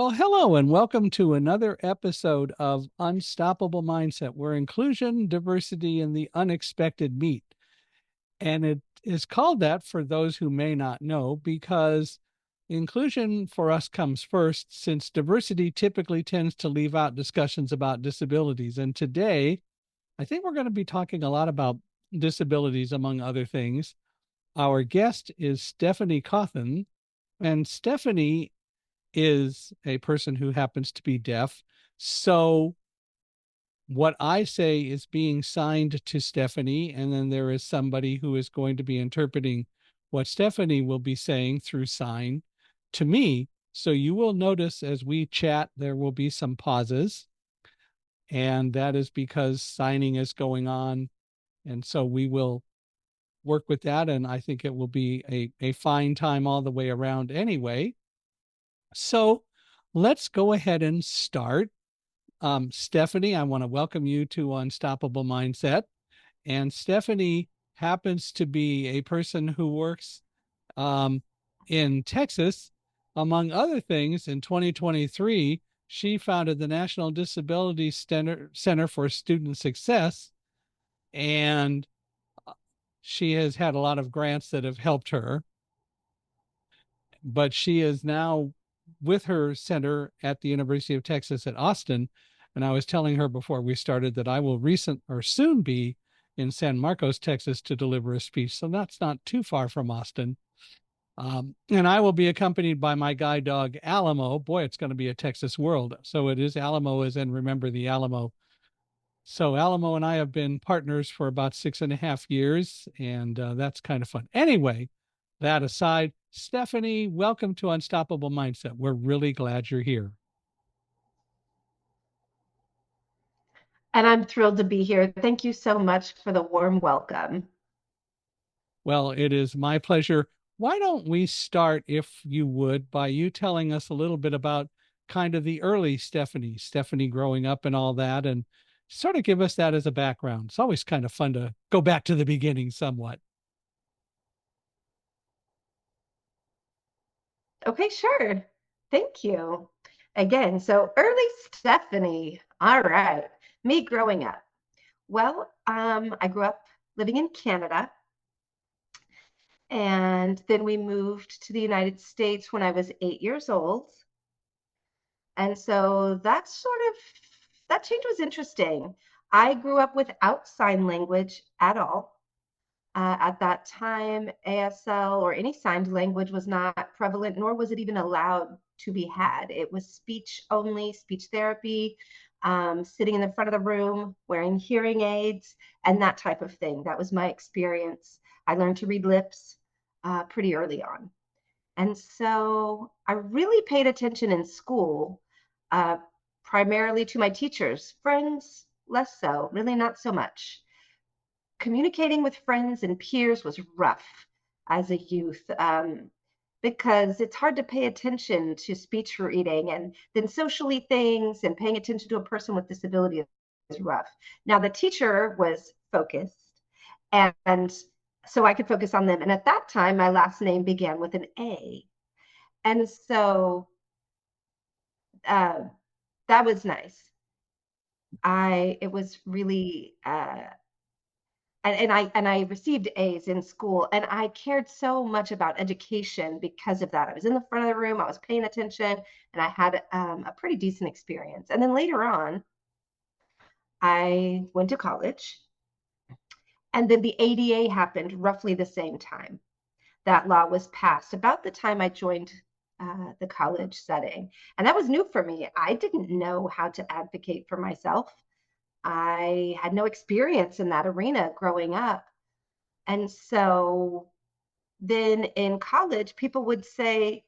Well, hello, and welcome to another episode of Unstoppable Mindset, where inclusion, diversity, and the unexpected meet. And it is called that for those who may not know, because inclusion for us comes first, since diversity typically tends to leave out discussions about disabilities. And today, I think we're going to be talking a lot about disabilities, among other things. Our guest is Stephanie Cawthon, and Stephanie is a person who happens to be deaf. So what I say is being signed to Stephanie, and then there is somebody who is going to be interpreting what Stephanie will be saying through sign to me. So you will notice as we chat, there will be some pauses, and that is because signing is going on. And so we will work with that. And I think it will be a fine time all the way around anyway. So let's go ahead and start. Stephanie, I want to welcome you to Unstoppable Mindset. And Stephanie happens to be a person who works um, in Texas. Among other things, in 2023, she founded the National Disability Center for Student Success. And she has had a lot of grants that have helped her. But she is now with her center at the University of Texas at Austin. And I was telling her before we started that I will soon be in San Marcos, Texas to deliver a speech. So that's not too far from Austin. And I will be accompanied by my guide dog, Alamo. Boy, it's going to be a Texas world. So it is Alamo as in remember the Alamo. So Alamo and I have been partners for about 6.5 years, and that's kind of fun. Anyway, that aside, Stephanie, welcome to Unstoppable Mindset. We're really glad you're here. And I'm thrilled to be here. Thank you so much for the warm welcome. Well, it is my pleasure. Why don't we start, if you would, by you telling us a little bit about kind of the early Stephanie growing up and all that, and sort of give us that as a background. It's always kind of fun to go back to the beginning somewhat. Okay, sure. Thank you. Again, so early Stephanie. All right. Me growing up. Well, I grew up living in Canada, and then we moved to the United States when I was 8 years old. And so that change was interesting. I grew up without sign language at all. At that time, ASL or any signed language was not prevalent, nor was it even allowed to be had. It was speech only, speech therapy, sitting in the front of the room, wearing hearing aids, and that type of thing. That was my experience. I learned to read lips pretty early on. And so I really paid attention in school, uh, primarily to my teachers, friends, less so, really not so much. Communicating with friends and peers was rough as a youth, because it's hard to pay attention to speech reading, and then socially things and paying attention to a person with disability is rough. Now the teacher was focused, and so I could focus on them. And at that time, my last name began with an A, and so uh, that was nice. It was really and I received A's in school, and I cared so much about education because of that. I was in the front of the room, I was paying attention, and I had a pretty decent experience. And then later on, I went to college, and then the ADA happened roughly the same time. That law was passed about the time I joined the college setting, and that was new for me. I didn't know how to advocate for myself. I had no experience in that arena growing up. And so then in college, people would say,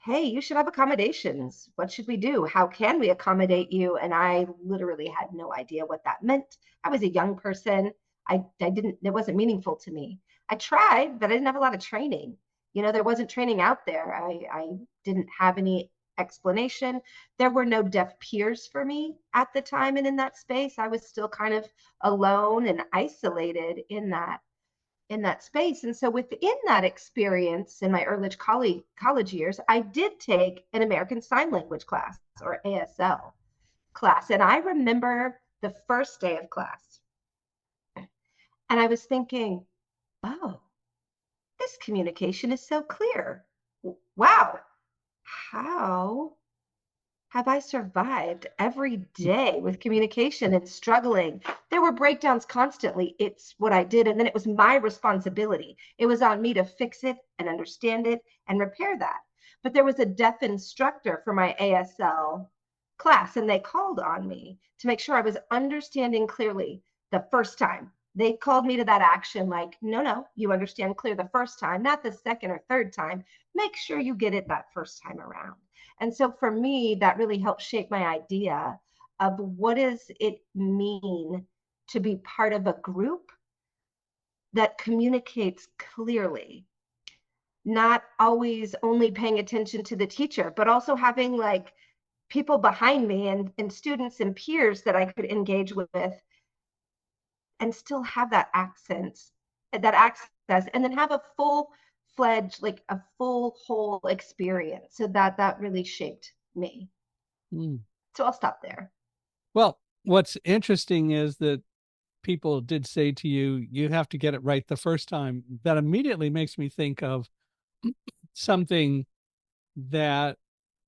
hey, you should have accommodations. What should we do? How can we accommodate you? And I literally had no idea what that meant. I was a young person. I didn't, it wasn't meaningful to me. I tried, but I didn't have a lot of training. There wasn't training out there. I didn't have any explanation. There were no deaf peers for me at the time. And in that space, I was still kind of alone and isolated in that. in that space. And so within that experience in my early college years, I did take an American Sign Language class, or ASL class. And I remember the first day of class, and I was thinking, oh, this communication is so clear. Wow, how have I survived every day with communication and struggling? There were breakdowns constantly. It's what I did. And then it was my responsibility. It was on me to fix it and understand it and repair that. But there was a deaf instructor for my ASL class, and they called on me to make sure I was understanding clearly the first time. They called me to that action like, no, no, you understand clear the first time, not the second or third time. Make sure you get it that first time around. And so for me, that really helped shape my idea of what does it mean to be part of a group that communicates clearly, not always only paying attention to the teacher, but also having like people behind me and students and peers that I could engage with and still have that access, and then have a full-fledged, like a full whole experience. So that really shaped me. Mm. So I'll stop there. Well, what's interesting is that people did say to you, you have to get it right the first time. That immediately makes me think of something that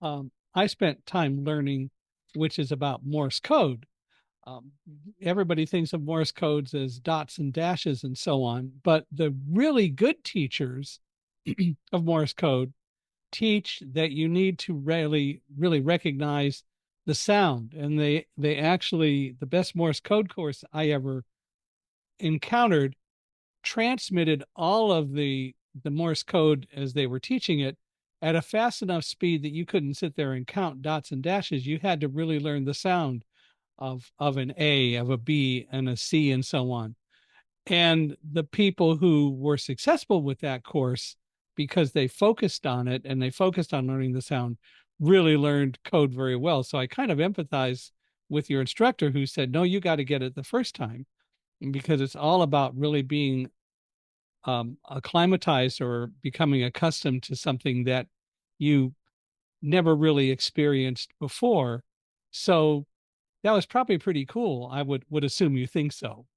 I spent time learning, which is about Morse code. Um, Everybody thinks of Morse codes as dots and dashes and so on, but the really good teachers of Morse code teach that you need to really recognize the sound. And they actually, the best Morse code course I ever encountered transmitted all of the Morse code as they were teaching it at a fast enough speed that you couldn't sit there and count dots and dashes. You had to really learn the sound of an A, of a B, and a C, and so on. And the people who were successful with that course, because they focused on it and they focused on learning the sound, really learned code very well. So I kind of empathize with your instructor who said, no, you got to get it the first time, because it's all about really being acclimatized or becoming accustomed to something that you never really experienced before. So that was probably pretty cool. I would assume you think so.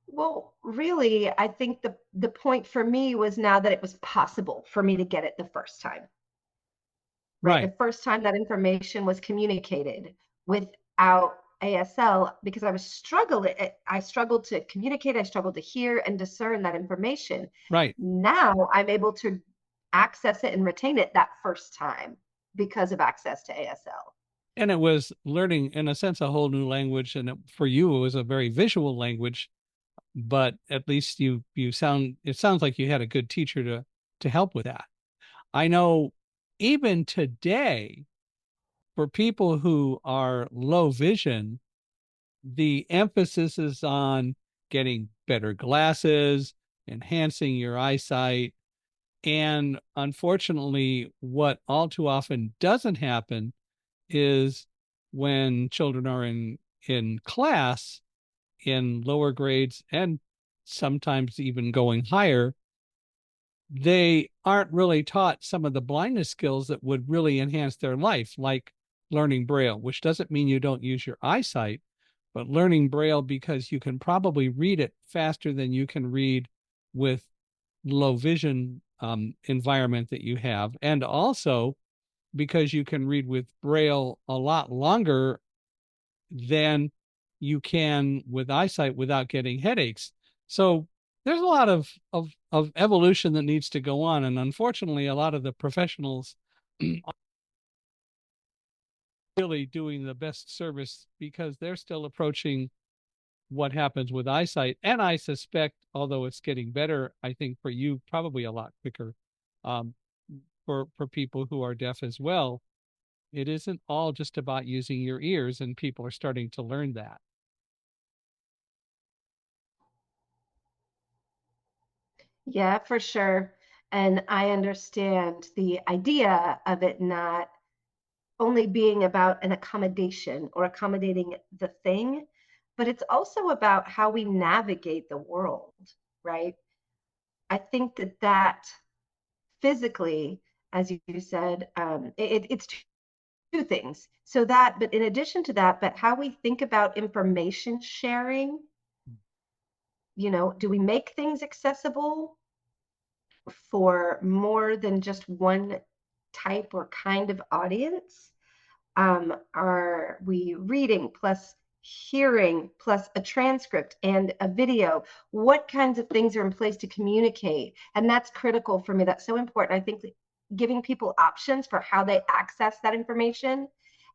Well, really, I think the point for me was now that it was possible for me to get it the first time, right? Right, The first time that information was communicated without ASL, because I struggled to communicate, I struggled to hear and discern that information. right. Now I'm able to access it and retain it that first time because of access to ASL. And it was learning, in a sense, a whole new language. And for you, it was a very visual language, but at least it sounds like you had a good teacher to help with that. I know even today, for people who are low vision, the emphasis is on getting better glasses, enhancing your eyesight. And unfortunately, what all too often doesn't happen is when children are in class in lower grades and sometimes even going higher, they aren't really taught some of the blindness skills that would really enhance their life, like learning Braille, which doesn't mean you don't use your eyesight, but learning Braille because you can probably read it faster than you can read with low vision environment that you have. And also because you can read with Braille a lot longer than you can with eyesight without getting headaches. So there's a lot of evolution that needs to go on. And unfortunately, a lot of the professionals are really doing the best service because they're still approaching what happens with eyesight. And I suspect, although it's getting better, I think for you, probably a lot quicker um, for people who are deaf as well. It isn't all just about using your ears, and people are starting to learn that. Yeah, for sure. And I understand the idea of it not only being about an accommodation or accommodating the thing, but it's also about how we navigate the world, right? I think that physically, as you said, it's two things. So that, but in addition to that, but how we think about information sharing, do we make things accessible for more than just one type or kind of audience? Are we reading plus hearing plus a transcript and a video? What kinds of things are in place to communicate? And that's critical for me. That's so important. I think giving people options for how they access that information,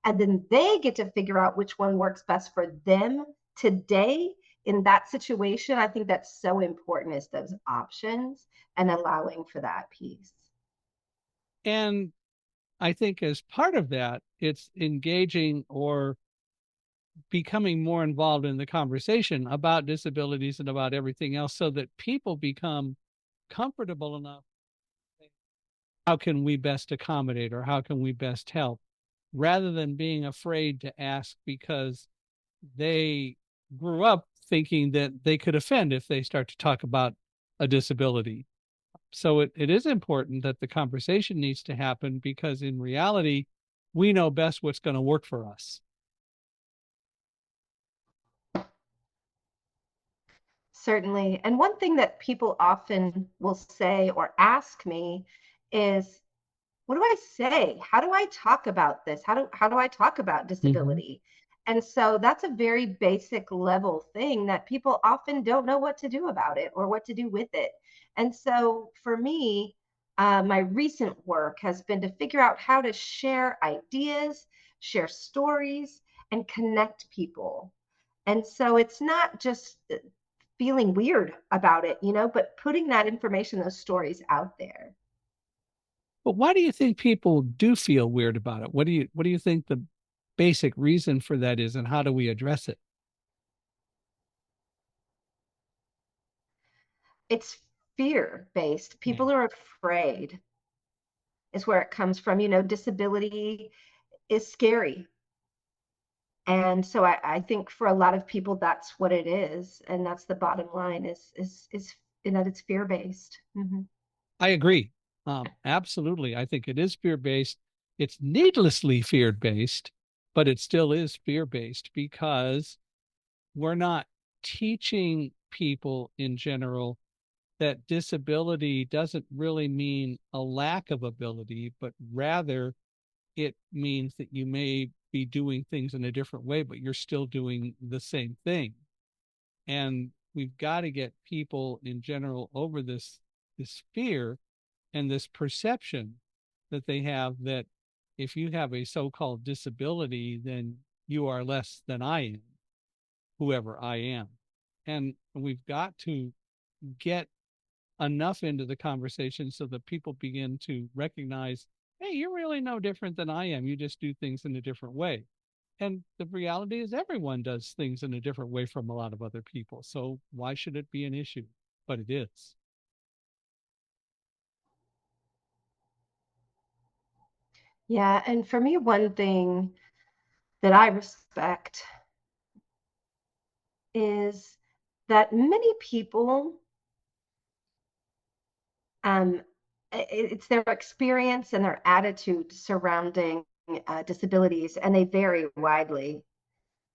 and then they get to figure out which one works best for them today in that situation. I think that's so important, is those options and allowing for that piece. And I think as part of that, it's engaging or becoming more involved in the conversation about disabilities and about everything else so that people become comfortable enough. How can we best accommodate or how can we best help? Rather than being afraid to ask because they grew up thinking that they could offend if they start to talk about a disability. So it is important that the conversation needs to happen because in reality, we know best what's going to work for us. Certainly. And one thing that people often will say or ask me is, what do I say? How do I talk about this? How do I talk about Mm-hmm. disability? And so that's a very basic level thing that people often don't know what to do about it or what to do with it. And so for me, my recent work has been to figure out how to share ideas, share stories, and connect people. And so it's not just feeling weird about it, but putting that information, those stories out there. But why do you think people do feel weird about it? What do you think the basic reason for that is, and how do we address it? It's fear based. Yeah. People are afraid, is where it comes from. Disability is scary. And so I think for a lot of people, that's what it is. And that's the bottom line is that it's fear based. Mm-hmm. I agree. Absolutely. I think it is fear based. It's needlessly fear based, but it still is fear based because we're not teaching people in general that disability doesn't really mean a lack of ability, but rather it means that you may be doing things in a different way, but you're still doing the same thing. And we've got to get people in general over this fear and this perception that they have that if you have a so-called disability, then you are less than I am, whoever I am. And we've got to get enough into the conversation so that people begin to recognize, hey, you're really no different than I am. You just do things in a different way. And the reality is everyone does things in a different way from a lot of other people. So why should it be an issue? But it is. Yeah. And for me, one thing that I respect is that many people, um, it's their experience and their attitude surrounding disabilities, and they vary widely.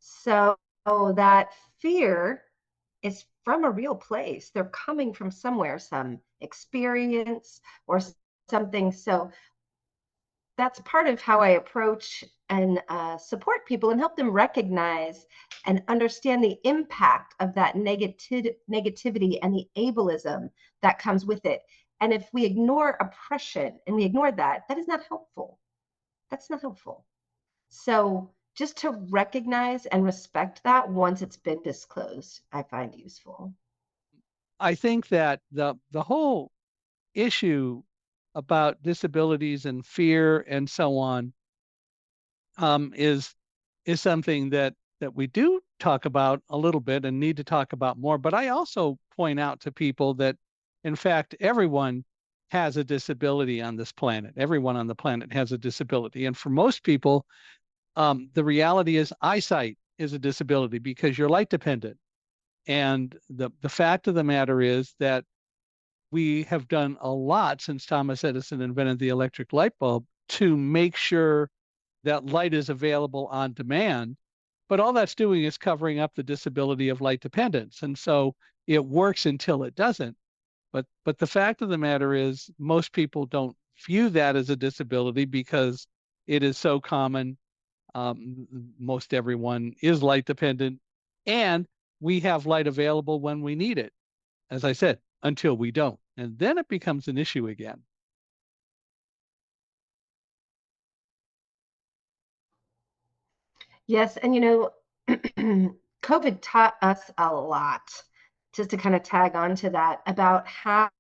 So that fear is from a real place. They're coming from somewhere, some experience or something. So that's part of how I approach and support people and help them recognize and understand the impact of that negativity and the ableism that comes with it. And if we ignore oppression and we ignore that, that is not helpful. That's not helpful. So just to recognize and respect that once it's been disclosed, I find useful. I think that the whole issue about disabilities and fear and so on um, is is something that we do talk about a little bit and need to talk about more. But I also point out to people that, in fact, everyone has a disability on this planet. Everyone on the planet has a disability, and for most people, the reality is eyesight is a disability because you're light dependent. And the fact of the matter is that we have done a lot since Thomas Edison invented the electric light bulb to make sure that light is available on demand. But all that's doing is covering up the disability of light dependence. And so it works until it doesn't. But the fact of the matter is most people don't view that as a disability because it is so common. Most everyone is light dependent, and we have light available when we need it, as I said, until we don't. And then it becomes an issue again. Yes, and COVID taught us a lot, just to kind of tag on to that, about how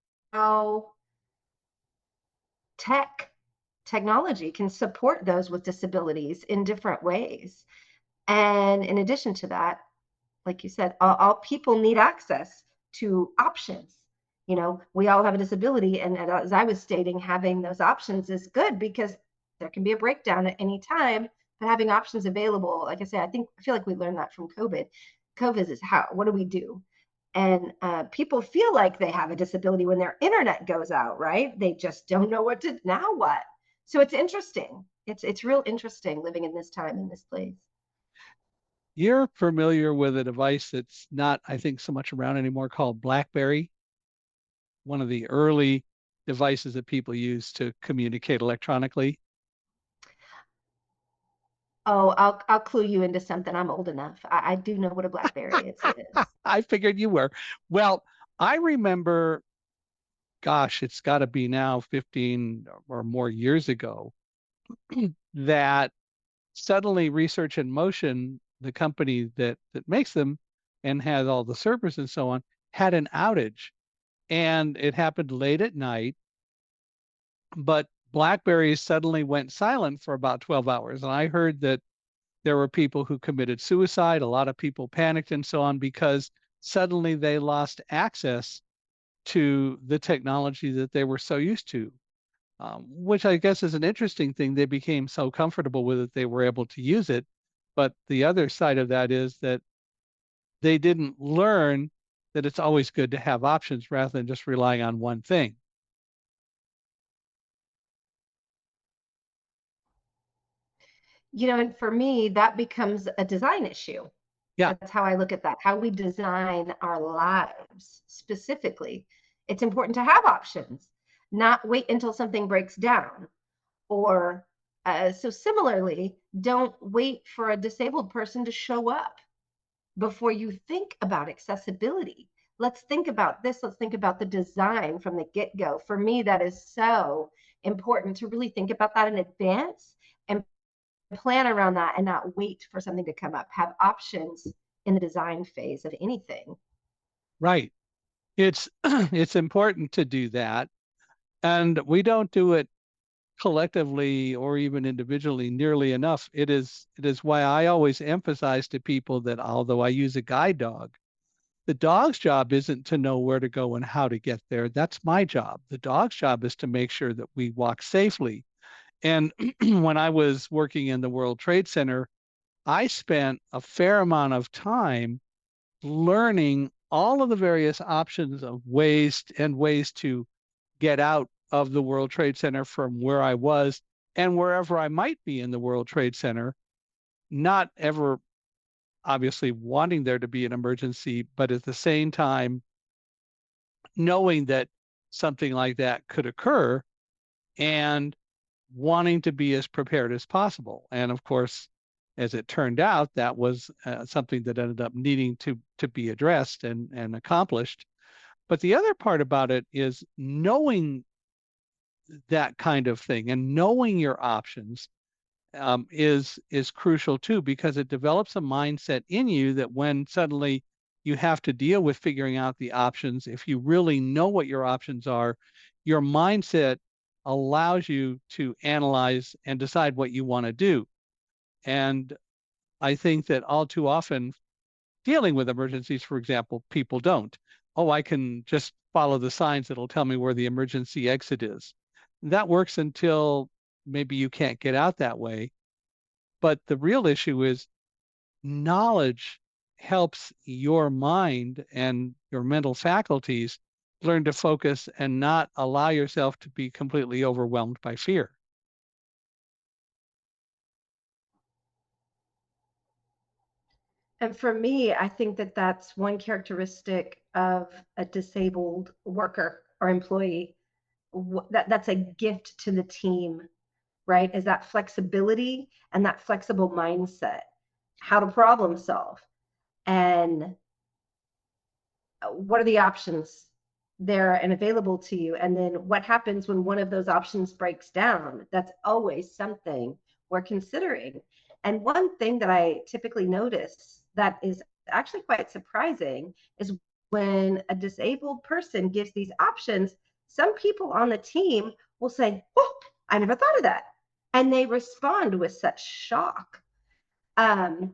technology can support those with disabilities in different ways. And in addition to that, like you said, all people need access to options. We all have a disability, and as I was stating, having those options is good because there can be a breakdown at any time. But having options available, like I said, I feel like we learned that from COVID. COVID is what do we do? And people feel like they have a disability when their internet goes out, right? They just don't know now what. So it's interesting. It's real interesting living in this time in this place. You're familiar with a device that's not, I think, so much around anymore called BlackBerry, one of the early devices that people use to communicate electronically. Oh, I'll clue you into something. I'm old enough. I do know what a BlackBerry is. I figured you were. Well, I remember, gosh, it's got to be now 15 or more years ago, that suddenly Research in Motion, the company that makes them and has all the servers and so on, had an outage. And it happened late at night, but BlackBerry suddenly went silent for about 12 hours. And I heard that there were people who committed suicide. A lot of people panicked and so on because suddenly they lost access to the technology that they were so used to, which I guess is an interesting thing. They became so comfortable with it, they were able to use it. But the other side of that is that they didn't learn that it's always good to have options rather than just relying on one thing. And for me, that becomes a design issue. Yeah, That's how I look at that, how we design our lives specifically. It's important to have options, not wait until something breaks down. Or so similarly, don't wait for a disabled person to show up before you think about accessibility. Let's think about this. Let's think about the design from the get go. For me, that is so important to really think about that in advance and plan around that and not wait for something to come up. Have options in the design phase of anything. right. It's it's important to do that. And we don't do it collectively or even individually nearly enough. It is why I always emphasize to people that although I use a guide dog, the dog's job isn't to know where to go and how to get there. That's my job. The dog's job is to make sure that we walk safely. And when I was working in the World Trade Center, I spent a fair amount of time learning all of the various options of ways to get out of the World Trade Center from where I was and wherever I might be in the World Trade Center, not ever obviously wanting there to be an emergency, but at the same time, knowing that something like that could occur and wanting to be as prepared as possible. And of course, as it turned out, that was something that ended up needing to be addressed and accomplished. But the other part about it is knowing that kind of thing and knowing your options is crucial too, because it develops a mindset in you that when suddenly you have to deal with figuring out the options, if you really know what your options are, your mindset allows you to analyze and decide what you want to do. And I think that all too often, dealing with emergencies, for example, people don't. Oh, I can just follow the signs that'll tell me where the emergency exit is. That works until maybe you can't get out that way. But the real issue is knowledge helps your mind and your mental faculties learn to focus and not allow yourself to be completely overwhelmed by fear. And for me, I think that that's one characteristic of a disabled worker or employee. That's a gift to the team, right? Is that flexibility and that flexible mindset, how to problem solve, and what are the options there and available to you, and then what happens when one of those options breaks down. That's always something we're considering. And one thing that I typically notice that is actually quite surprising is when a disabled person gives these options, some people on the team will say, oh, I never thought of that, and they respond with such shock. um,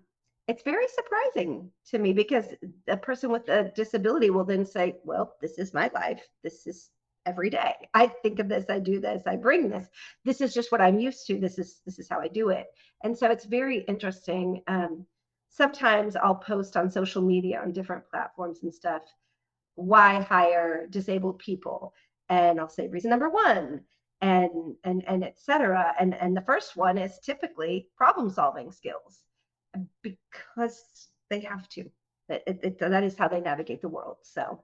it's very surprising to me because a person with a disability will then say, well, this is my life. This is every day. I think of this, I do this, I bring this. This is just what I'm used to. This is how I do it. And so it's very interesting. Sometimes I'll post on social media on different platforms and stuff, why hire disabled people? And I'll say reason number one, and et cetera. And the first one is typically problem solving skills, because they have to. That is how they navigate the world. So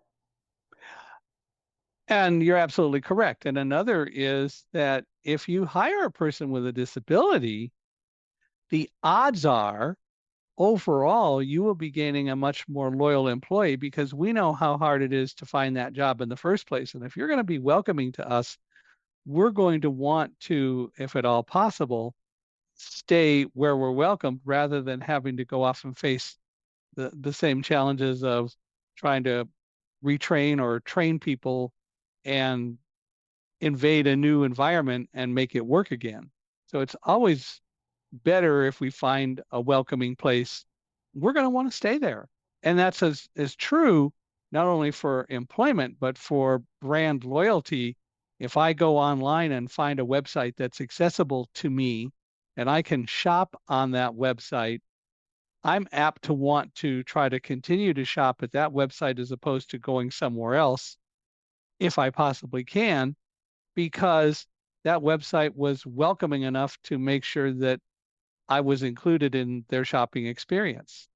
And you're absolutely correct. And another is that if you hire a person with a disability, the odds are overall you will be gaining a much more loyal employee because we know how hard it is to find that job in the first place. And if you're going to be welcoming to us, we're going to want to, if at all possible, stay where we're welcomed rather than having to go off and face the same challenges of trying to retrain or train people and invade a new environment and make it work again. So it's always better if we find a welcoming place. We're going to want to stay there. And that's as true not only for employment, but for brand loyalty. If I go online and find a website that's accessible to me and I can shop on that website, I'm apt to want to try to continue to shop at that website as opposed to going somewhere else if I possibly can, because that website was welcoming enough to make sure that I was included in their shopping experience.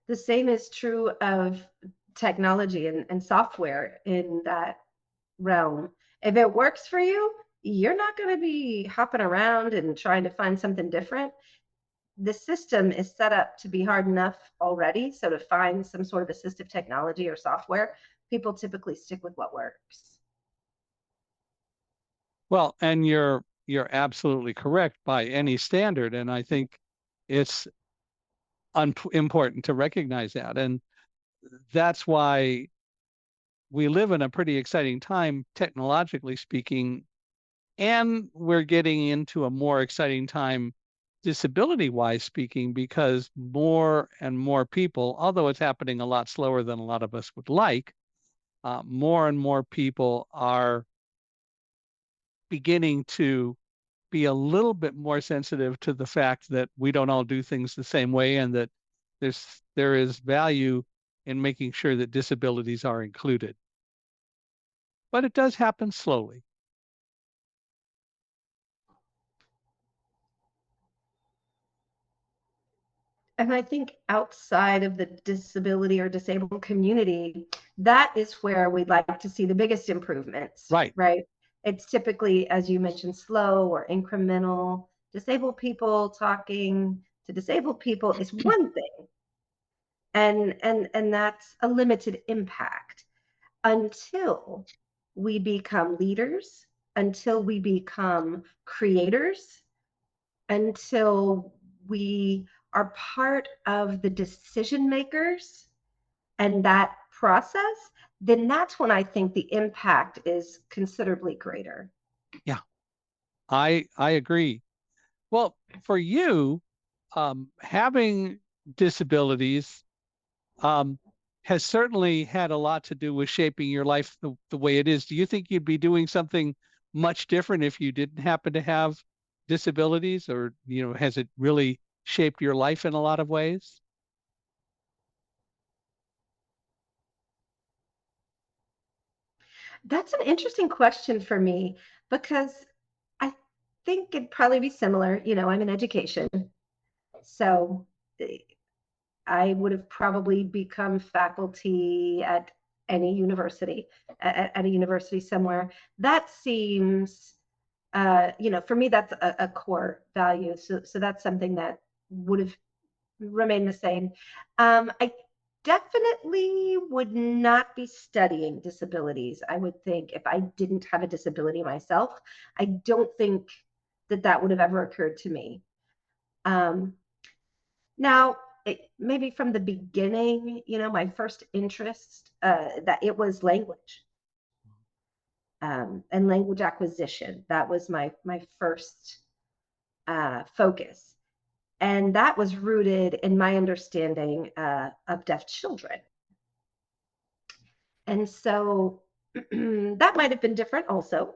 the same is true of technology and software in that realm. If it works for you, you're not going to be hopping around and trying to find something different. The system is set up to be hard enough already. So to find some sort of assistive technology or software, people typically stick with what works. Well, and you're absolutely correct by any standard, and I think it's important to recognize that. And that's why we live in a pretty exciting time, technologically speaking, and we're getting into a more exciting time disability wise speaking, because more and more people, although it's happening a lot slower than a lot of us would like, more and more people are beginning to be a little bit more sensitive to the fact that we don't all do things the same way and that there is value in making sure that disabilities are included. But it does happen slowly. And I think outside of the disability or disabled community, that is where we'd like to see the biggest improvements, Right. right? It's typically, as you mentioned, slow or incremental. Disabled people talking to disabled people is one thing, and that's a limited impact until we become leaders, until we become creators, until we are part of the decision makers and that process, then that's when I think the impact is considerably greater. Yeah, I agree. Well, for you, having disabilities um, has certainly had a lot to do with shaping your life the way it is. Do you think you'd be doing something much different if you didn't happen to have disabilities, or has it really shaped your life in a lot of ways? That's an interesting question for me because I think it'd probably be similar. I'm in education, so eh, I would have probably become faculty at any university, at a university somewhere. That seems, for me, that's a core value. So that's something that would have remained the same. I definitely would not be studying disabilities. I would think if I didn't have a disability myself, I don't think that that would have ever occurred to me. Um, Now, maybe from the beginning, my first interest, that it was language, and language acquisition. That was my first focus, and that was rooted in my understanding of deaf children. And so that might have been different also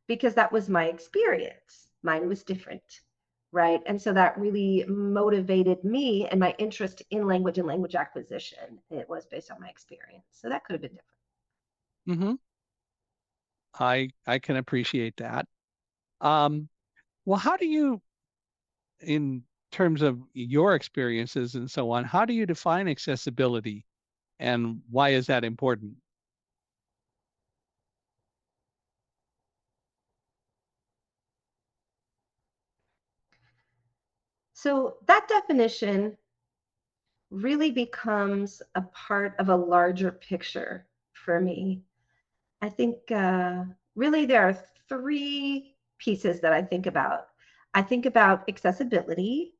because that was my experience. Mine was different, right? And so that really motivated me and my interest in language and language acquisition. It was based on my experience. So that could have been different. Hmm. I can appreciate that. Um, well, how do you, in terms of your experiences and so on, how do you define accessibility, and why is that important? So that definition really becomes a part of a larger picture for me. I think really there are three pieces that I think about. I think about accessibility,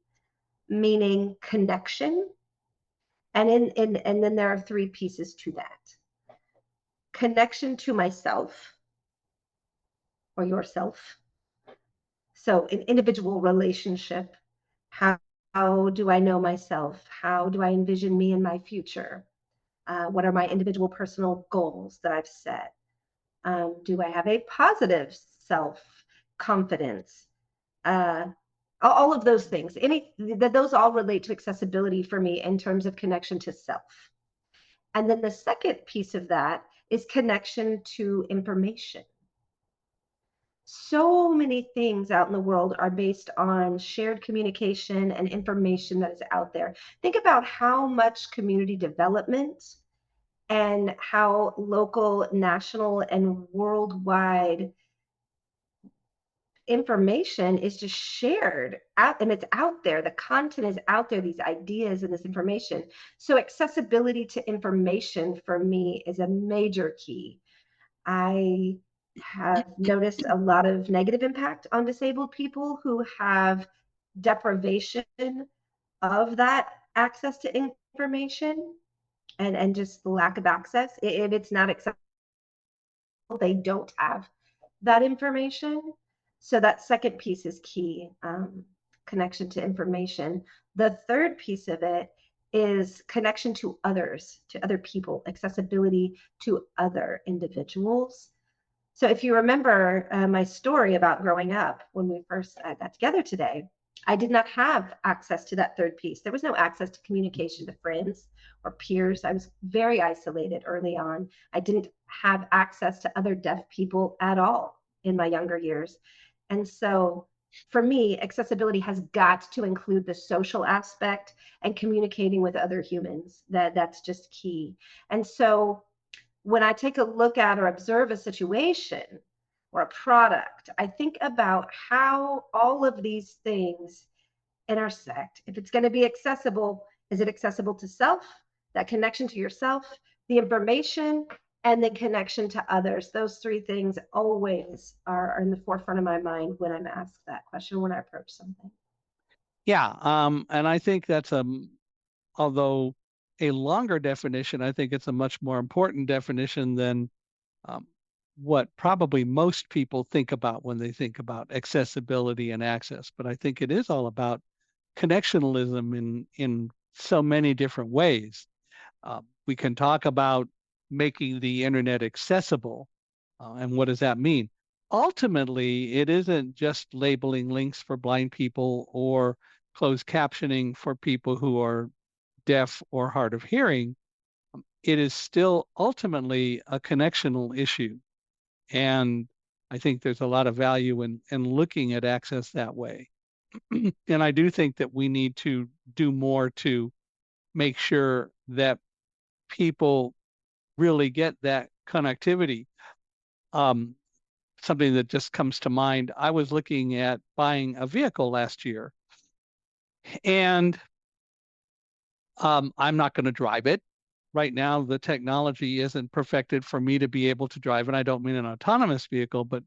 meaning connection, and then there are three pieces to that: connection to myself or yourself. So an individual relationship. How, how do I know myself? How do I envision me in my future? What are my individual personal goals that I've set? Do I have a positive self confidence? Uh, all of those things. Those all relate to accessibility for me in terms of connection to self. And then the second piece of that is connection to information. So many things out in the world are based on shared communication and information that is out there. Think about how much community development and how local, national, and worldwide information is just shared out, and it's out there. The content is out there, these ideas and this information. So accessibility to information for me is a major key. I have noticed a lot of negative impact on disabled people who have deprivation of that access to information, and just the lack of access. If it's not accessible, they don't have that information. So that second piece is key, connection to information. The third piece of it is connection to others, to other people, accessibility to other individuals. So if you remember my story about growing up when we first got together today, I did not have access to that third piece. There was no access to communication to friends or peers. I was very isolated early on. I didn't have access to other deaf people at all in my younger years. And so for me, accessibility has got to include the social aspect and communicating with other humans. That's just key. And so when I take a look at or observe a situation or a product, I think about how all of these things intersect. If it's going to be accessible, is it accessible to self, that connection to yourself, the information, and the connection to others? Those three things always are in the forefront of my mind when I'm asked that question, when I approach something. Yeah, and I think that's although a longer definition, I think it's a much more important definition than um, what probably most people think about when they think about accessibility and access. But I think it is all about connectionalism in so many different ways. We can talk about making the internet accessible, and what does that mean? ultimately, it isn't just labeling links for blind people or closed captioning for people who are deaf or hard of hearing. It is still ultimately a connectional issue. And I think there's a lot of value in looking at access that way. And I do think that we need to do more to make sure that people really get that connectivity. Um, Something that just comes to mind, I was looking at buying a vehicle last year, and I'm not going to drive it. Right now, the technology isn't perfected for me to be able to drive, and I don't mean an autonomous vehicle, but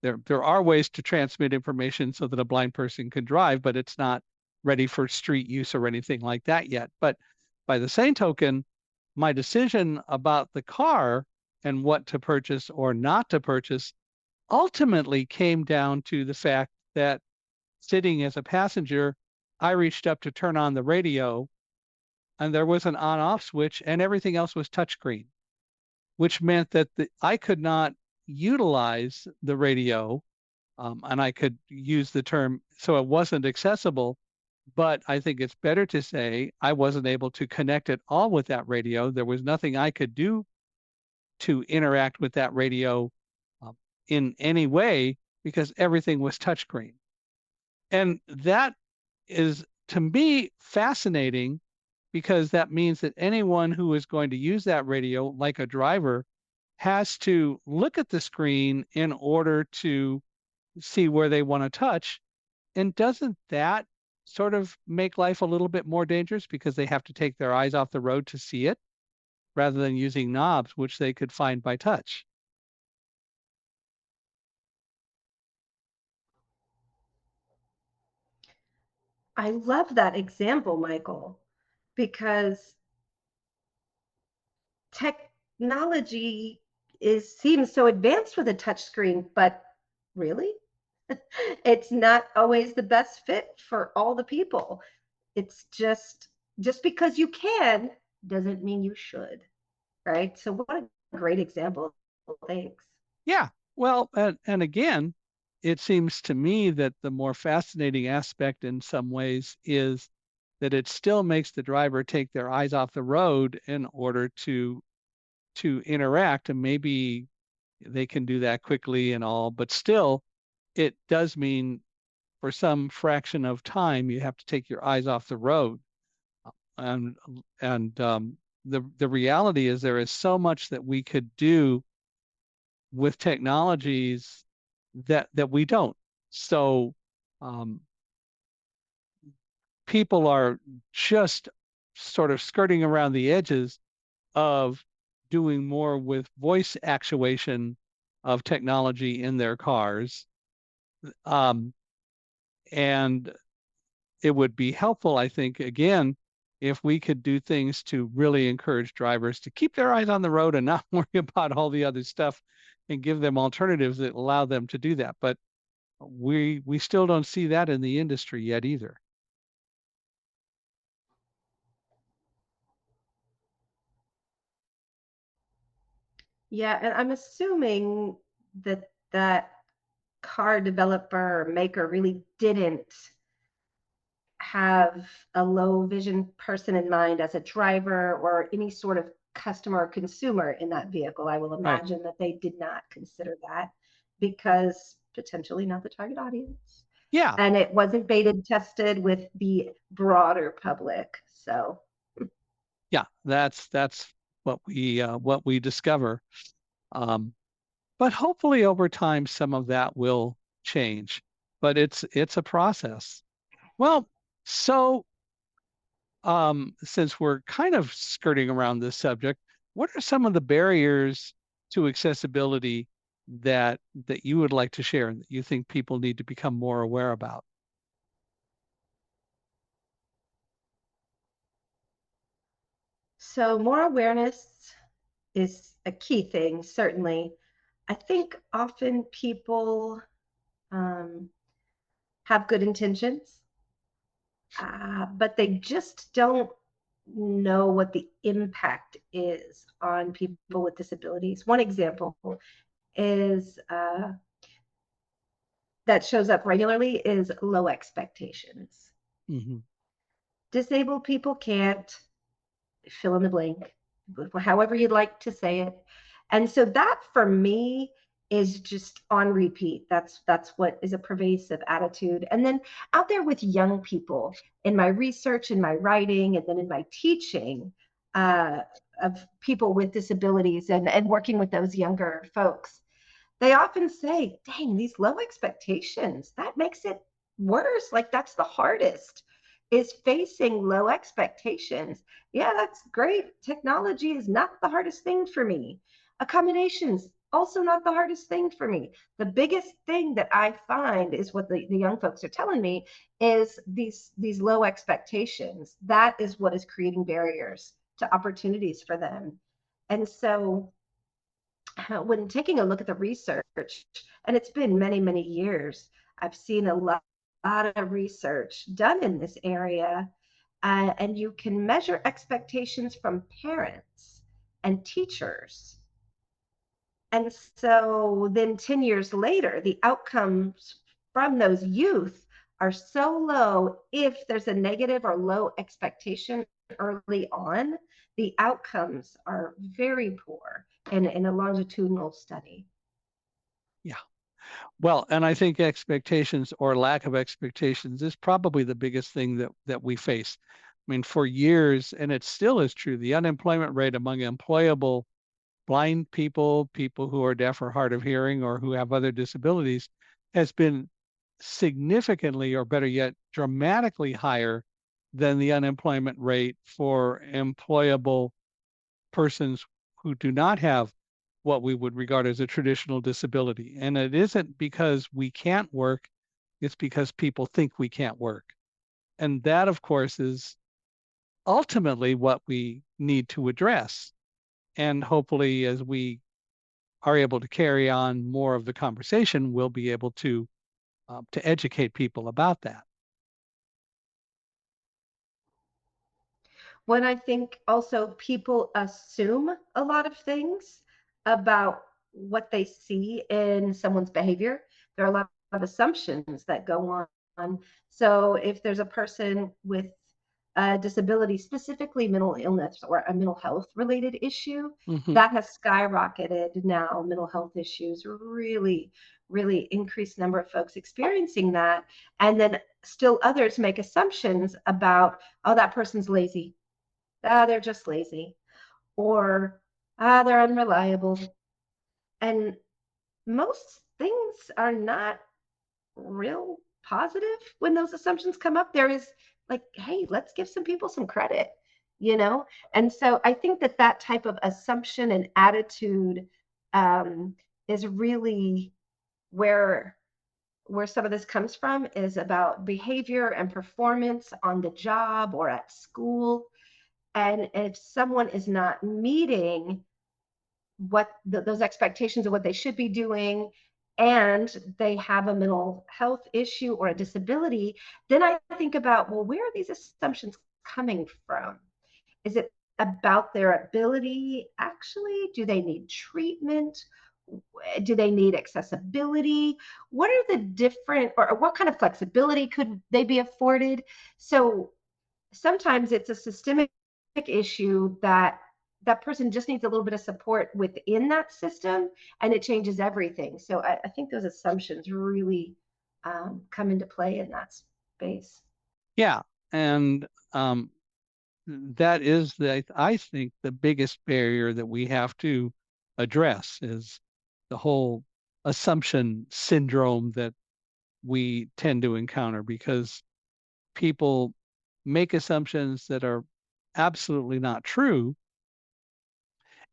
there are ways to transmit information so that a blind person can drive, but it's not ready for street use or anything like that yet. But by the same token, my decision about the car and what to purchase or not to purchase ultimately came down to the fact that sitting as a passenger, I reached up to turn on the radio and there was an on off switch and everything else was touchscreen, which meant that I could not utilize the radio, and I could use the term, so it wasn't accessible. But I think it's better to say I wasn't able to connect at all with that radio. There was nothing I could do to interact with that radio um, in any way because everything was touchscreen. And that is, to me, fascinating because that means that anyone who is going to use that radio, like a driver, has to look at the screen in order to see where they want to touch. And doesn't that sort of make life a little bit more dangerous because they have to take their eyes off the road to see it rather than using knobs, which they could find by touch? I love that example, Michael, because technology seems so advanced with a touchscreen, but really, it's not always the best fit for all the people. It's just because you can doesn't mean you should, right? So what a great example. Thanks. Yeah. Well, and again, it seems to me that the more fascinating aspect in some ways is that it still makes the driver take their eyes off the road in order to interact, and maybe they can do that quickly and all, but still it does mean for some fraction of time you have to take your eyes off the road. And the reality is there is so much that we could do with technologies that we don't. So um, people are just sort of skirting around the edges of doing more with voice actuation of technology in their cars. Um, and it would be helpful, I think, again, if we could do things to really encourage drivers to keep their eyes on the road and not worry about all the other stuff and give them alternatives that allow them to do that. But we still don't see that in the industry yet either. Yeah, and I'm assuming that that car developer or maker really didn't have a low vision person in mind as a driver or any sort of customer or consumer in that vehicle. I will Right. imagine that they did not consider that because potentially not the target audience. Yeah. And it wasn't beta tested with the broader public. So, Yeah. That's what we discover. Um, but hopefully over time some of that will change. But it's a process. Well, so since we're kind of skirting around this subject, what are some of the barriers to accessibility that you would like to share and that you think people need to become more aware about? so more awareness is a key thing, certainly. I think often people um, have good intentions, but they just don't know what the impact is on people with disabilities. One example is that shows up regularly is low expectations. Hmm. Disabled people can't fill in the blank, however you'd like to say it. And so that for me is just on repeat. That's what is a pervasive attitude. And then out there with young people in my research, in my writing, and then in my teaching uh, of people with disabilities and working with those younger folks, they often say, dang, these low expectations, that makes it worse. Like that's the hardest is facing low expectations. Yeah, that's great. Technology is not the hardest thing for me. Accommodations, also not the hardest thing for me. The biggest thing that I find is what the young folks are telling me is these low expectations. That is what is creating barriers to opportunities for them. And so when taking a look at the research, and it's been many, many years, I've seen lot of research done in this area, and you can measure expectations from parents and teachers. And so then 10 years later, the outcomes from those youth are so low if there's a negative or low expectation early on, the outcomes are very poor in a longitudinal study. Yeah. Well, and I think expectations or lack of expectations is probably the biggest thing that we face. I mean, for years, and it still is true, the unemployment rate among employable blind people, people who are deaf or hard of hearing, or who have other disabilities, has been significantly, or better yet, dramatically higher than the unemployment rate for employable persons who do not have what we would regard as a traditional disability. And it isn't because we can't work, it's because people think we can't work. And that, of course, is ultimately what we need to address. And hopefully, as we are able to carry on more of the conversation, we'll be able to educate people about that. When I think also people assume a lot of things about what they see in someone's behavior. There are a lot of assumptions that go on. So if there's a person with a disability, specifically mental illness or a mental health related issue, Hmm. that has skyrocketed now. Mental health issues really, really increased number of folks experiencing that. And then still others make assumptions about, oh, that person's lazy, they're just lazy, or they're unreliable. And most things are not real positive when those assumptions come up. There is like, hey, let's give some people some credit, you know? And so I think that that type of assumption and attitude um, is really where some of this comes from, is about behavior and performance on the job or at school. And if someone is not meeting those expectations of what they should be doing, and they have a mental health issue or a disability, then I think about, well, where are these assumptions coming from? Is it about their ability? Actually, do they need treatment? Do they need accessibility? What are the different, or what kind of flexibility could they be afforded? So sometimes it's a systemic issue that that person just needs a little bit of support within that system, and it changes everything. So I think those assumptions really come into play in that space. Yeah. And that is, I think, the biggest barrier that we have to address is the whole assumption syndrome that we tend to encounter, because people make assumptions that are absolutely not true.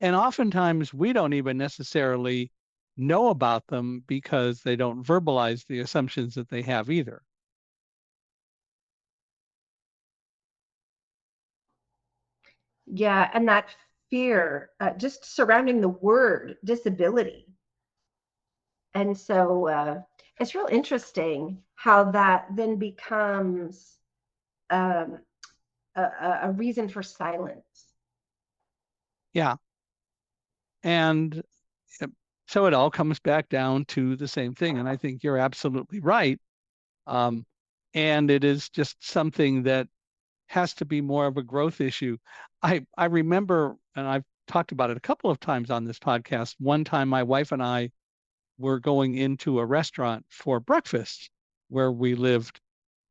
And oftentimes we don't even necessarily know about them because they don't verbalize the assumptions that they have either. Yeah, and that fear just surrounding the word disability. And so it's real interesting how that then becomes um, a reason for silence. Yeah. And So it all comes back down to the same thing. And I think you're absolutely right. Um, and it is just something that has to be more of a growth issue. I remember, and I've talked about it a couple of times on this podcast. One time, my wife and I were going into a restaurant for breakfast where we lived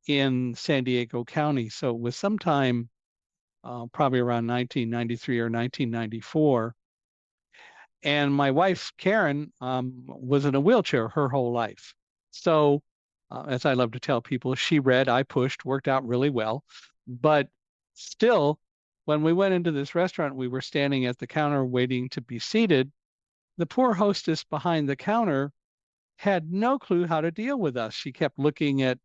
in San Diego County. So it was sometime probably around 1993 or 1994. And my wife, Karen, was in a wheelchair her whole life. So, as I love to tell people, she read, I pushed, worked out really well. But still, when we went into this restaurant, we were standing at the counter waiting to be seated. The poor hostess behind the counter had no clue how to deal with us. She kept looking at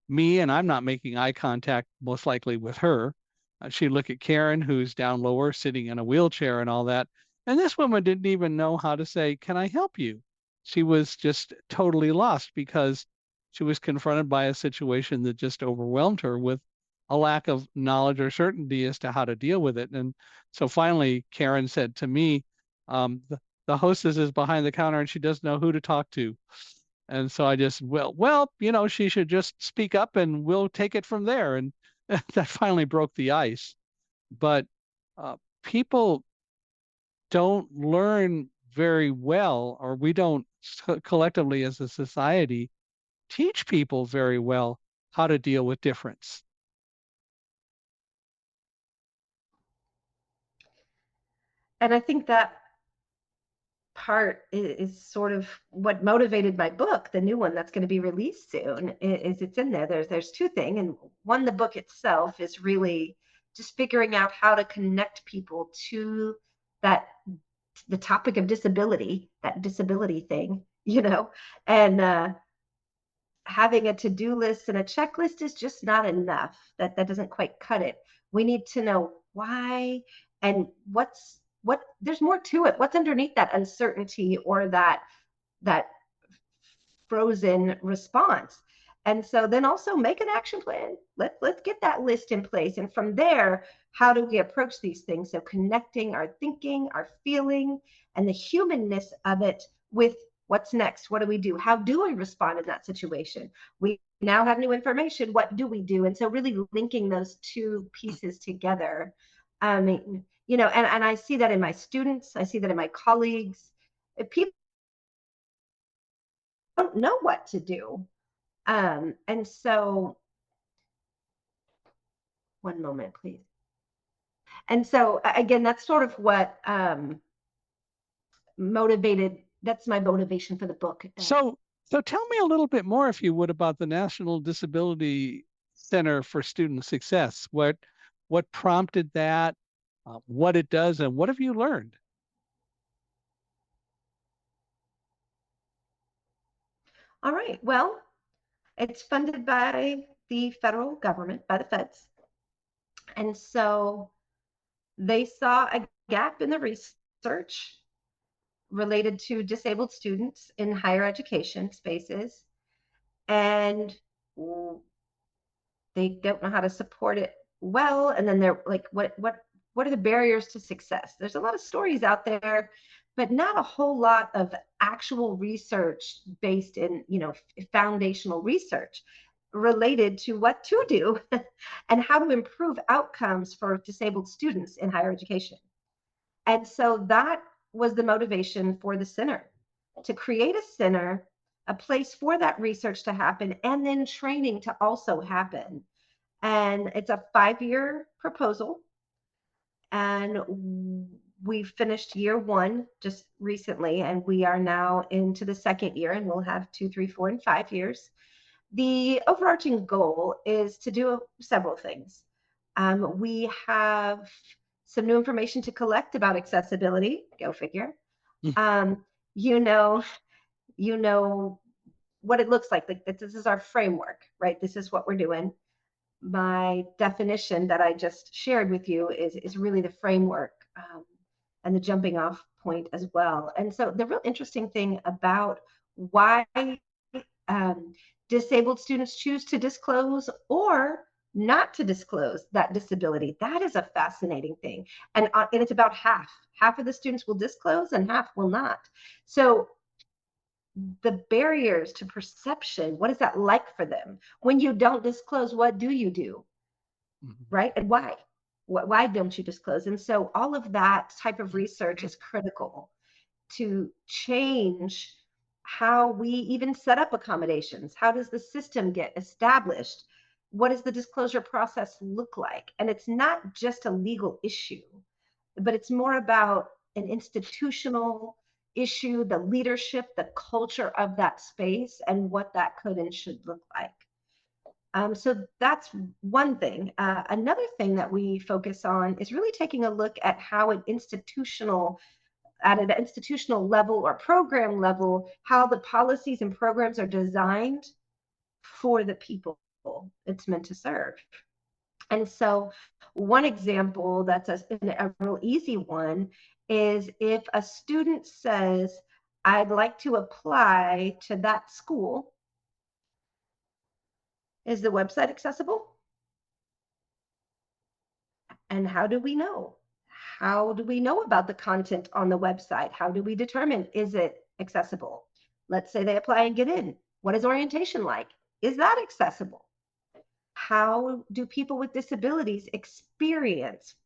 me, and I'm not making eye contact, most likely with her. She'd look at Karen, who's down lower, sitting in a wheelchair and all that. And this woman didn't even know how to say, "Can I help you?" She was just totally lost because she was confronted by a situation that just overwhelmed her with a lack of knowledge or certainty as to how to deal with it. And so finally, Karen said to me, the hostess is behind the counter and she doesn't know who to talk to. And so I just, she should just speak up and we'll take it from there. And that finally broke the ice. But people don't learn very well, or we don't collectively as a society teach people very well how to deal with difference. And I think that part is sort of what motivated my book, the new one that's going to be released soon. Is it's in there. There's two things, and one, the book itself is really just figuring out how to connect people to that the topic of disability, that disability thing, and having a to-do list and a checklist is just not enough. That doesn't quite cut it. We need to know why and what there's more to it. What's underneath that uncertainty or that frozen response. And so then also make an action plan. Let's get that list in place. And from there, how do we approach these things? So connecting our thinking, our feeling, and the humanness of it with what's next? What do we do? How do we respond in that situation? We now have new information. What do we do? And so really linking those two pieces together. I mean, and I see that in my students, I see that in my colleagues. If people don't know what to do. And so, one moment, please. And so, again, that's sort of what that's my motivation for the book. So tell me a little bit more, if you would, about the National Disability Center for Student Success. What prompted that, what it does, and what have you learned? All right. Well, it's funded by the federal government, by the feds. And so they saw a gap in the research related to disabled students in higher education spaces. And they don't know how to support it well, and then they're like, what are the barriers to success? There's a lot of stories out there, but not a whole lot of actual research based in foundational research related to what to do and how to improve outcomes for disabled students in higher education. And so that was the motivation for the center, to create a center, a place for that research to happen, and then training to also happen. And it's a 5-year proposal. And we finished year one just recently, and we are now into the second year, and we'll have 2, 3, 4, and 5 years. The overarching goal is to do several things. We have some new information to collect about accessibility. Go figure. Mm. Um, you know, you know what it looks like. Like this is our framework, right? This is what we're doing. My definition that I just shared with you is really the framework, and the jumping off point as well. And so the real interesting thing about why um, disabled students choose to disclose or not to disclose that disability, that is a fascinating thing. And it's about half of the students will disclose and half will not. So the barriers to perception. What is that like for them? When you don't disclose, what do you do? Mhm. Right? And why? Why don't you disclose? And so all of that type of research is critical to change how we even set up accommodations. How does the system get established? What does the disclosure process look like? And it's not just a legal issue, but it's more about an institutional issue, the leadership, the culture of that space, and what that could and should look like. So that's one thing. Another thing that we focus on is really taking a look at how at an institutional level or program level, how the policies and programs are designed for the people it's meant to serve. And so one example that's a real easy one is if a student says, I'd like to apply to that school, is the website accessible? And how do we know? How do we know about the content on the website? How do we determine, is it accessible? Let's say they apply and get in. What is orientation like? Is that accessible? How do people with disabilities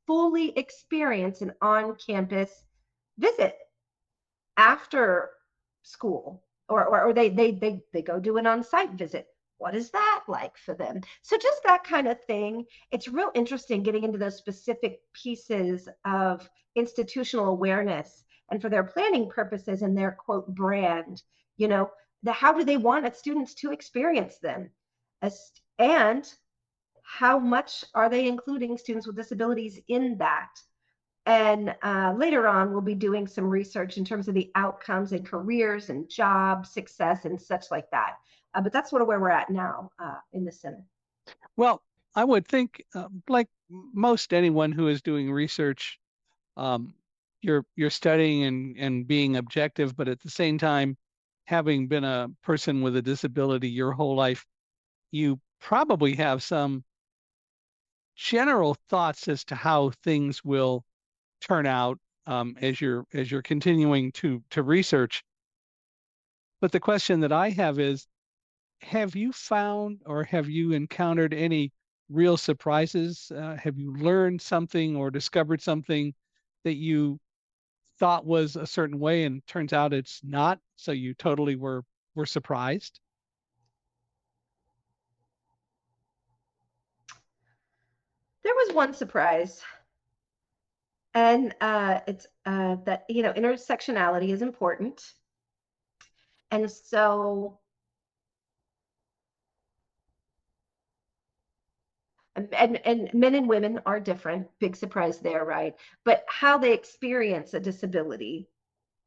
fully experience an on-campus visit after school, or they go do an on-site visit? What is that like for them? So just that kind of thing. It's real interesting getting into those specific pieces of institutional awareness and for their planning purposes and their quote brand, you know, how do they want students to experience them? And how much are they including students with disabilities in that? And later on, we'll be doing some research in terms of the outcomes and careers and job success and such like that. But that's sort of where we're at now in the center. Well, I would think, like most anyone who is doing research, um, you're studying and being objective, but at the same time, having been a person with a disability your whole life, you probably have some general thoughts as to how things will turn out, as you're continuing to research. But the question that I have is, have you found or have you encountered any real surprises? Have you learned something or discovered something that you thought was a certain way and turns out it's not? So you totally were surprised? There was one surprise, and it's that intersectionality is important, and so and men and women are different. Big surprise there, right? But how they experience a disability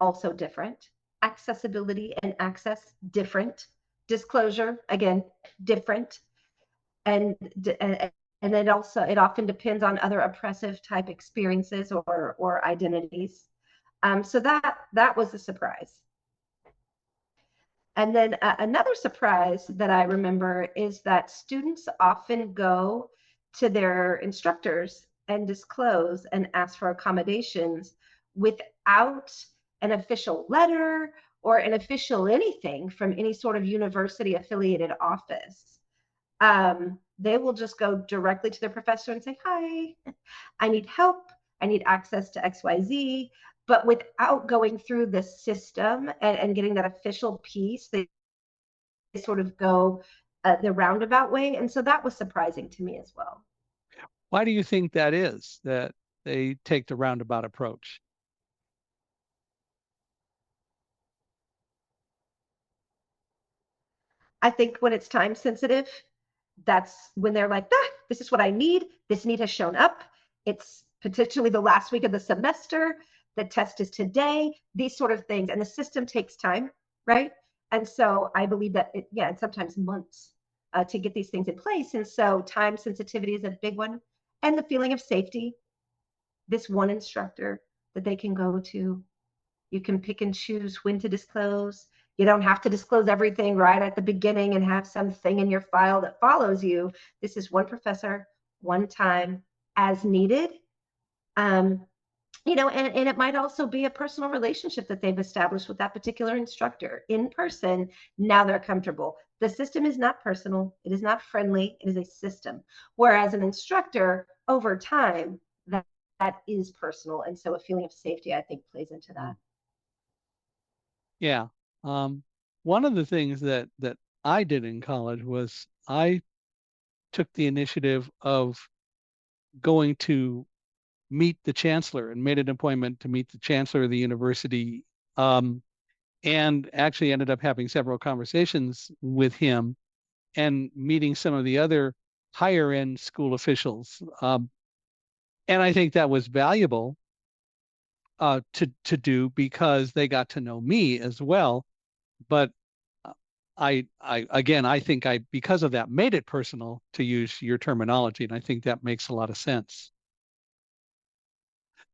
also different. Accessibility and access different. Disclosure again different, and and it often depends on other oppressive type experiences or identities. So that was a surprise. And then another surprise that I remember is that students often go to their instructors and disclose and ask for accommodations without an official letter or an official anything from any sort of university affiliated office. They will just go directly to their professor and say, hi, I need help. I need access to XYZ. But without going through the system and getting that official piece, they sort of go the roundabout way. And so that was surprising to me as well. Why do you think that is, that they take the roundabout approach? I think when it's time sensitive, that's when they're like, ah, this is what I need. This need has shown up. It's potentially the last week of the semester. The test is today, these sort of things. And the system takes time, right? And so I believe that, yeah, and sometimes months to get these things in place. And so time sensitivity is a big one. And the feeling of safety, this one instructor that they can go to. You can pick and choose when to disclose. You don't have to disclose everything right at the beginning and have something in your file that follows you. This is one professor, one time, as needed. Um, and it might also be a personal relationship that they've established with that particular instructor in person. Now they're comfortable. The system is not personal, it is not friendly, it is a system. Whereas an instructor, over time, that is personal. And so a feeling of safety, I think, plays into that. Yeah. Um, One of the things that I did in college was I took the initiative of going to meet the chancellor and made an appointment to meet the chancellor of the university, and actually ended up having several conversations with him and meeting some of the other higher end school officials. And I think that was valuable to do because they got to know me as well. But uh, I again, I think I because of that made it personal, to use your terminology, and I think that makes a lot of sense.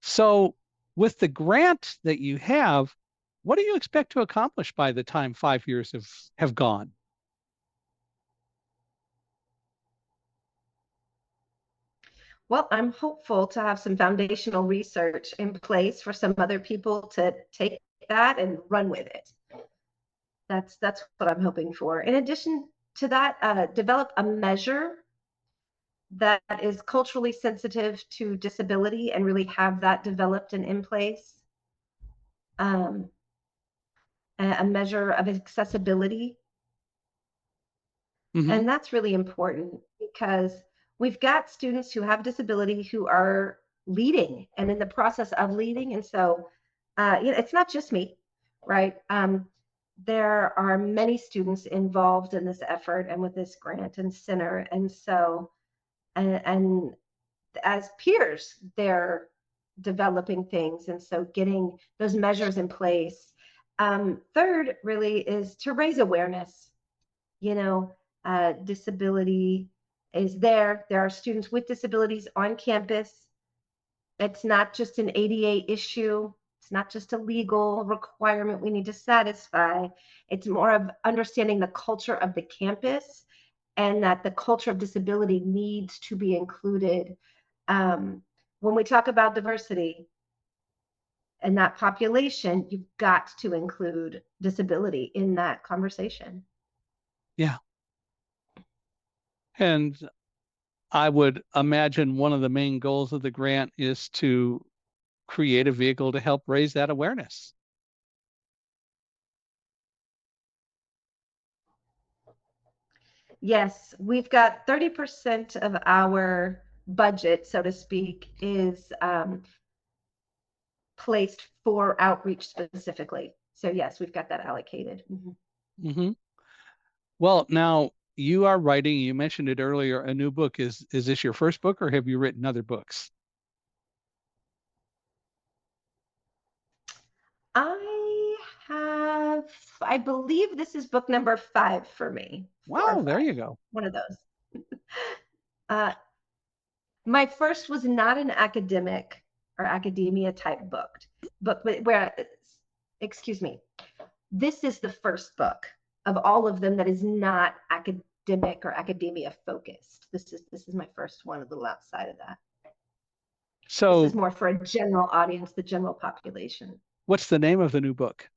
So, with the grant that you have, what do you expect to accomplish by the time 5 years have gone? Well, I'm hopeful to have some foundational research in place for some other people to take that and run with it. That's what I'm hoping for. In addition to that, develop a measure that is culturally sensitive to disability and really have that developed and in place. Um, a measure of accessibility. Hmm. And that's really important because we've got students who have disability who are leading and in the process of leading. And so, it's not just me, right? There are many students involved in this effort and with this grant and center. And so, and as peers, they're developing things. And so getting those measures in place. Third, really, is to raise awareness. You know, disability is there. There are students with disabilities on campus. It's not just an ADA issue. It's not just a legal requirement we need to satisfy. It's more of understanding the culture of the campus and that the culture of disability needs to be included. When we talk about diversity and that population, you've got to include disability in that conversation. Yeah. And I would imagine one of the main goals of the grant is to create a vehicle to help raise that awareness. Yes, we've got 30% of our budget, so to speak, is placed for outreach specifically. So yes, we've got that allocated. Mhm. Hmm. Well, now you are writing, you mentioned it earlier, a new book. Is this your first book or have you written other books? I have, I believe this is book number 5 for me, 4 or Wow, there 5, you go. one of those. Uh, my first was not an academic or academia type book, but where, excuse me, this is the first book of all of them that is not academic or academia focused. This is my first one, a little outside of that. This is So, more for a general audience, the general population. what's the name of the new book?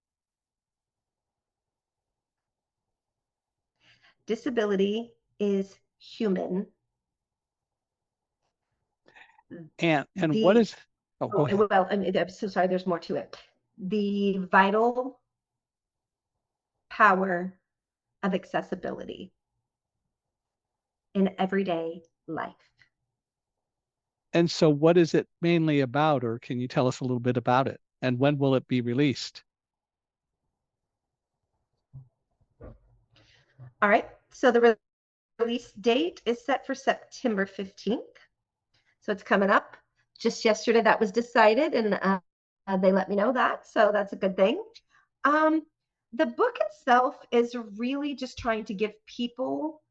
Disability is human. And what The is, oh, go oh ahead. well, I'm so sorry. There's more to it. The vital power of accessibility in everyday life. And so what is it mainly about, or can you tell us a little bit about it? And when will it be released? All right. So the release date is set for September 15th. So it's coming up. Just yesterday that was decided, and they let me know that. So that's a good thing. Um, the book itself is really just trying to give people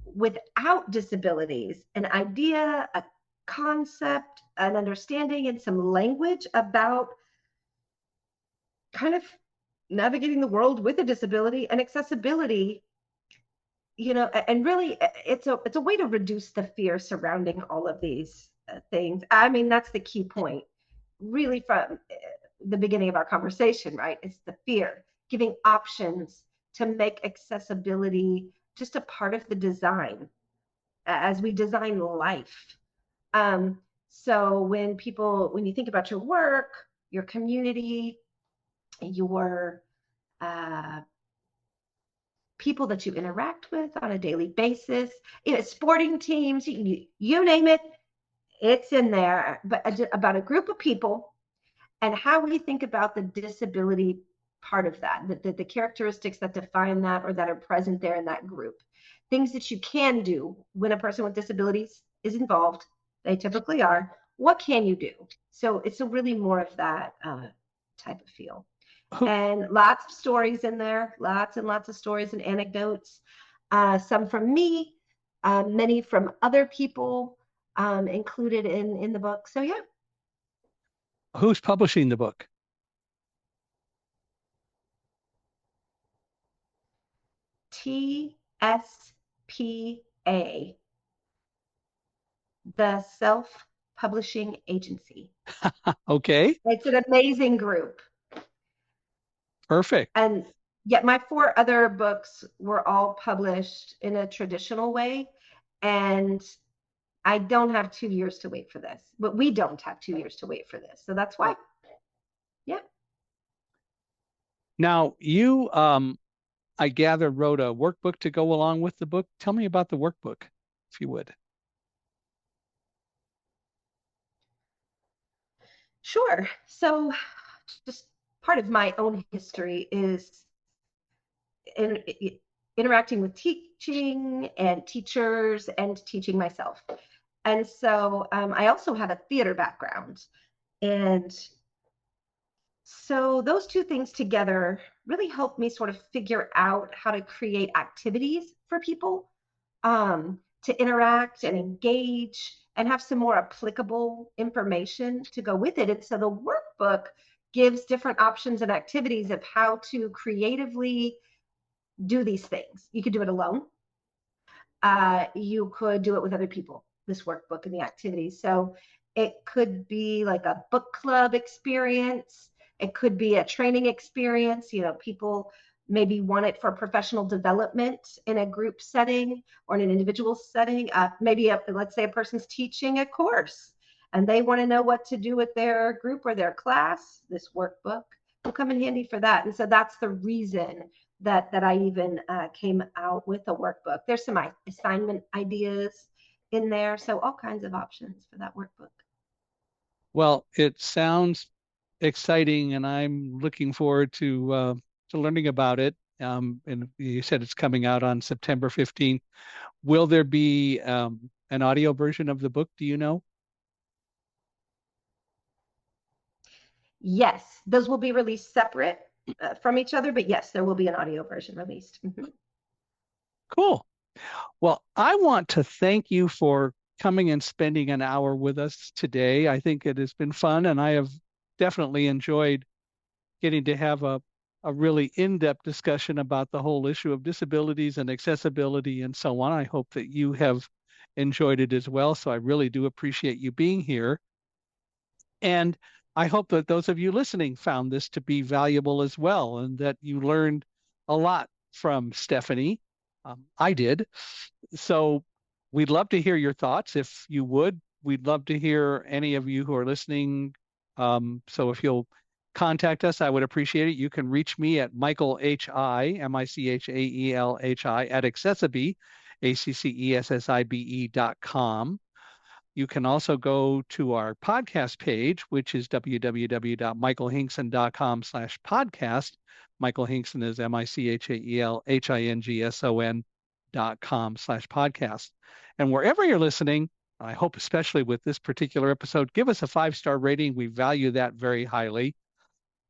without disabilities an idea, a concept, an understanding, and some language about kind of navigating the world with a disability and accessibility. And really, it's a way to reduce the fear surrounding all of these things. I mean, that's the key point. really from the beginning of our conversation, right? It's the fear, giving options to make accessibility just a part of the design as we design life. Um, so when you think about your work, your community, your uh, people that you interact with on a daily basis, sporting teams, you name it, it's in there. But about a group of people and how we think about the disability part of that, the characteristics that define that or that are present there in that group. Things that you can do when a person with disabilities is involved, they typically are. What can you do? So it's a really more of that type of feel. Who And lots of stories in there, lots and lots of stories and anecdotes, some from me, many from other people included in the book. So yeah. who's publishing the book? TSPA, the Self Publishing Agency. Okay, It's an amazing group. perfect. And yet, my four other books were all published in a traditional way. And I don't have 2 years to wait for this, but we don't have 2 years to wait for this. So that's why, yeah. Now, you, I gather, wrote a workbook to go along with the book. Tell me about the workbook, if you would. Sure. So, just part of my own history is in, interacting with teaching and teachers and teaching myself. And so I also have a theater background. And so those two things together really helped me sort of figure out how to create activities for people to interact and engage and have some more applicable information to go with it. And so the workbook gives different options and activities of how to creatively do these things. You could do it alone. You could do it with other people, this workbook and the activities. So it could be like a book club experience. It could be a training experience. People maybe want it for professional development in a group setting or in an individual setting. Maybe let's say a person's teaching a course and they want to know what to do with their group or their class. This workbook will come in handy for that. And so that's the reason that I even came out with a workbook. There's some assignment ideas in there, so all kinds of options for that workbook. Well, it sounds exciting, and I'm looking forward to learning about it. And you said it's coming out on September 15th. Will there be an audio version of the book? Do you know? Yes, those will be released separate from each other, but yes, there will be an audio version released. Mm-hmm. Cool. Well, I want to thank you for coming and spending an hour with us today. I think it has been fun, and I have definitely enjoyed getting to have a really in-depth discussion about the whole issue of disabilities and accessibility and so on. I hope that you have enjoyed it as well. So I really do appreciate you being here. And I hope that those of you listening found this to be valuable as well, and that you learned a lot from Stephanie. I did. So we'd love to hear your thoughts if you would. We'd love to hear any of you who are listening. So if you'll contact us, I would appreciate it. You can reach me at Michael H.I., Michaelhi, at Accessibe, ACCESSIBE.com. You can also go to our podcast page, which is www.michaelhinkson.com/podcast. Michael Hinkson is MICHAELHINGSON.com/podcast. And wherever you're listening, I hope especially with this particular episode, give us a 5-star rating. We value that very highly.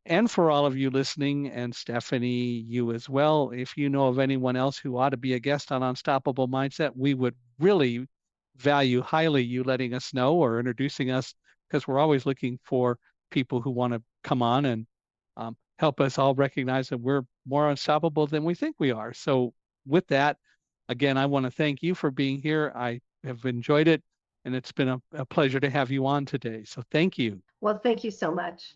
And for all of you listening, and Stephanie, you as well, if you know of anyone else who ought to be a guest on Unstoppable Mindset, we would really value highly you letting us know or introducing us, because we're always looking for people who want to come on and help us all recognize that we're more unstoppable than we think we are. So with that, again, I want to thank you for being here. I have enjoyed it. And it's been a pleasure to have you on today. So thank you. Well, thank you so much.